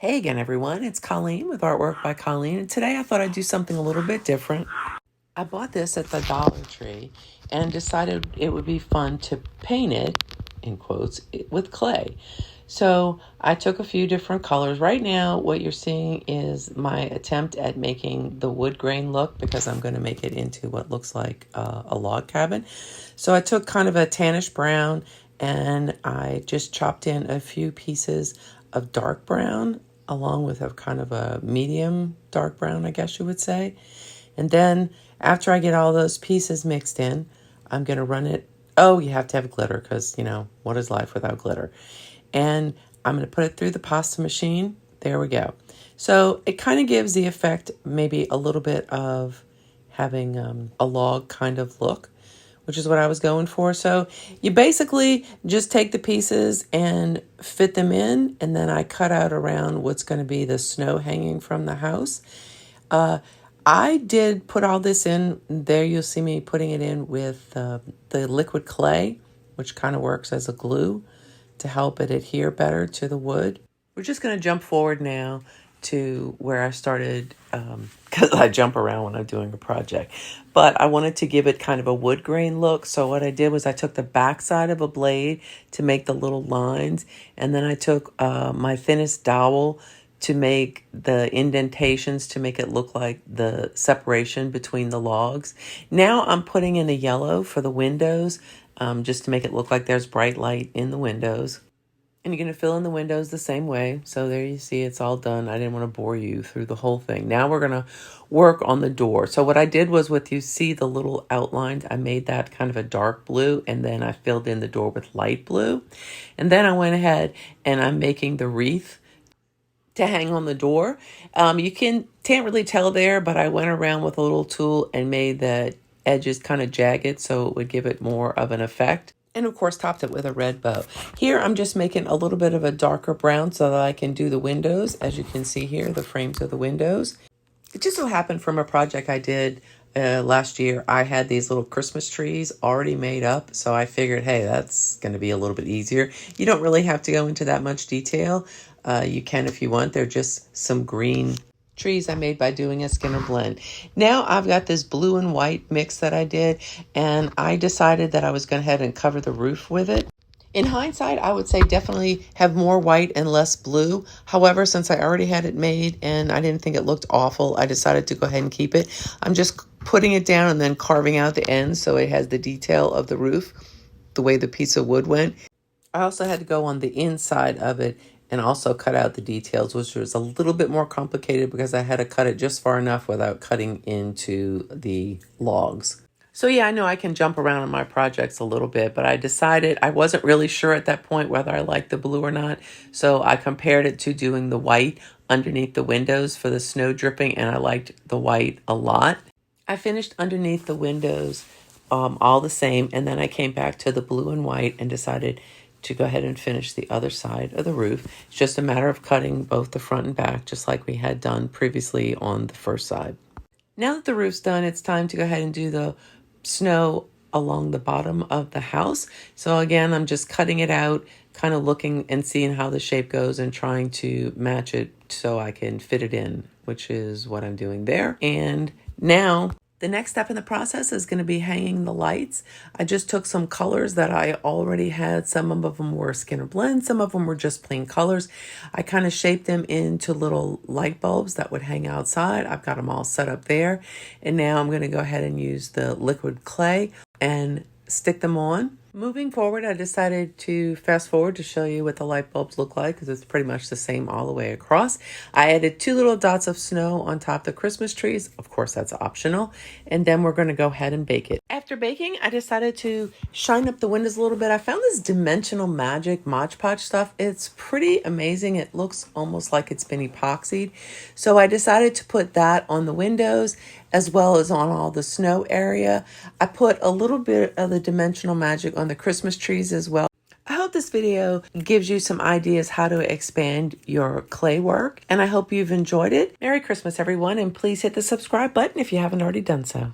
Hey again, everyone. It's Colleen with Artwork by Colleen, and today I thought I'd do something a little bit different. I bought this at the Dollar Tree and decided it would be fun to paint it, in quotes, with clay. So I took a few different colors. Right now, what you're seeing is my attempt at making the wood grain look because I'm going to make it into what looks like a log cabin. So I took kind of a tannish brown and I just chopped in a few pieces of dark brown along with a kind of a medium dark brown, I guess you would say. And then after I get all those pieces mixed in, I'm going to run it. Oh, you have to have glitter because, what is life without glitter? And I'm going to put it through the pasta machine. There we go. So it kind of gives the effect, maybe a little bit of having a log kind of look, which is what I was going for. So you basically just take the pieces and fit them in, and then I cut out around what's going to be the snow hanging from the house. I did put all this in. There you'll see me putting it in with the liquid clay, which kind of works as a glue to help it adhere better to the wood. We're just going to jump forward now to where I started, because I jump around when I'm doing a project. But I wanted to give it kind of a wood grain look. So what I did was I took the back side of a blade to make the little lines. And then I took my thinnest dowel to make the indentations to make it look like the separation between the logs. Now I'm putting in a yellow for the windows, just to make it look like there's bright light in the windows. And you're going to fill in the windows the same way. So there you see it's all done. I didn't want to bore you through the whole thing. Now we're going to work on the door. So what I did was you see the little outlines, I made that kind of a dark blue, and then I filled in the door with light blue. And then I went ahead and I'm making the wreath to hang on the door. You can't really tell there, but I went around with a little tool and made the edges kind of jagged so it would give it more of an effect. And of course, topped it with a red bow. Here, I'm just making a little bit of a darker brown so that I can do the windows. As you can see here, the frames of the windows. It just so happened from a project I did last year, I had these little Christmas trees already made up. So I figured, hey, that's going to be a little bit easier. You don't really have to go into that much detail. You can if you want. They're just some green trees I made by doing a Skinner blend. Now I've got this blue and white mix that I did, and I decided that I was going to head and cover the roof with it. In hindsight, I would say definitely have more white and less blue. However, since I already had it made and I didn't think it looked awful, I decided to go ahead and keep it. I'm just putting it down and then carving out the ends so it has the detail of the roof, the way the piece of wood went. I also had to go on the inside of it and also cut out the details, which was a little bit more complicated because I had to cut it just far enough without cutting into the logs. So yeah, I know I can jump around on my projects a little bit, but I decided I wasn't really sure at that point whether I liked the blue or not. So I compared it to doing the white underneath the windows for the snow dripping, and I liked the white a lot. I finished underneath the windows all the same, and then I came back to the blue and white and decided to go ahead and finish the other side of the roof. It's just a matter of cutting both the front and back, just like we had done previously on the first side. Now that the roof's done, it's time to go ahead and do the snow along the bottom of the house. So again, I'm just cutting it out, kind of looking and seeing how the shape goes and trying to match it so I can fit it in, which is what I'm doing there. And now the next step in the process is going to be hanging the lights. I just took some colors that I already had. Some of them were Skinner blends. Some of them were just plain colors. I kind of shaped them into little light bulbs that would hang outside. I've got them all set up there. And now I'm going to go ahead and use the liquid clay and stick them on. Moving forward, I decided to fast forward to show you what the light bulbs look like because it's pretty much the same all the way across. I added 2 little dots of snow on top of the Christmas trees. Of course, that's optional. And then we're going to go ahead and bake it. After baking, I decided to shine up the windows a little bit. I found this Dimensional Magic Mod Podge stuff. It's pretty amazing. It looks almost like it's been epoxied. So I decided to put that on the windows as well as on all the snow area. I put a little bit of the Dimensional Magic on the Christmas trees as well. I hope this video gives you some ideas how to expand your clay work, and I hope you've enjoyed it. Merry Christmas, everyone, and please hit the subscribe button if you haven't already done so.